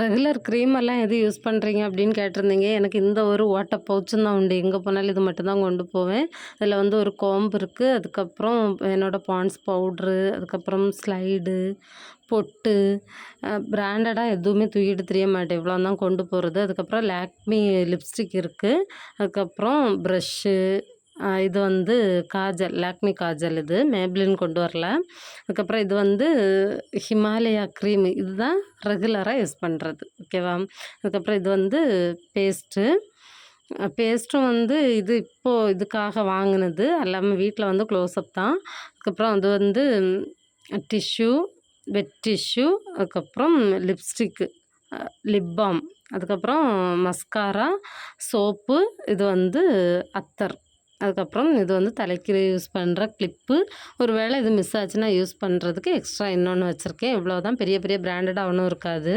Regular cream எல்லாம் எது use பண்ணுறீங்க அப்படின்னு கேட்டிருந்தீங்க. எனக்கு இந்த ஒரு ஓட்டை பவுச்சும் தான் உண்டு. எங்கே போனாலும் இது மட்டும் தான் கொண்டு போவேன். அதில வந்து ஒரு கோம்பு இருக்கு. அதுக்கப்புறம் என்னோட பாண்ட்ஸ் பவுட்ரு, அதுக்கப்புறம் ஸ்லைடு, பொட்டு, பிராண்டடா எதுவுமே தூக்கிட்டு திரிய மாட்டேன். இவ்வளோ தான் கொண்டு போறது. அதுக்கப்புறம் லாக்மி லிப்ஸ்டிக் இருக்கு. அதுக்கப்புறம் ப்ரஷ்ஷு, இது வந்து காஜல், லாக்மி காஜல் இது. மேப்லின் கொண்டு வரல. அதுக்கப்புறம் இது வந்து ஹிமாலயா க்ரீம். இதுதான் ரெகுலரா யூஸ் பண்றது. ஓகேவா? அதுக்கப்புறம் இது வந்து பேஸ்ட்டு. பேஸ்ட்டும் வந்து இது இப்போ இதுக்காக வாங்குனது. எல்லாமே வீட்ல வந்து க்ளோஸ்அப் தான். அதுக்கப்புறம் அது வந்து டிஷ்யூ, வெட் டிஷ்யூ, அதுக்கப்புறம் லிப்ஸ்டிக்கு, லிப் பாம், அதுக்கப்புறம் மஸ்காரா, சோப்பு, இது வந்து அத்தர். அதுக்கப்புறம் இது வந்து தலைக்கு யூஸ் பண்ணுற கிளிப்பு. ஒரு வேளை இது மிஸ் ஆச்சுன்னா யூஸ் பண்ணுறதுக்கு எக்ஸ்ட்ரா இன்னொன்று வச்சுருக்கேன். இவ்வளோ தான். பெரிய பெரிய பிராண்டடா ஒண்ணும் இருக்காது.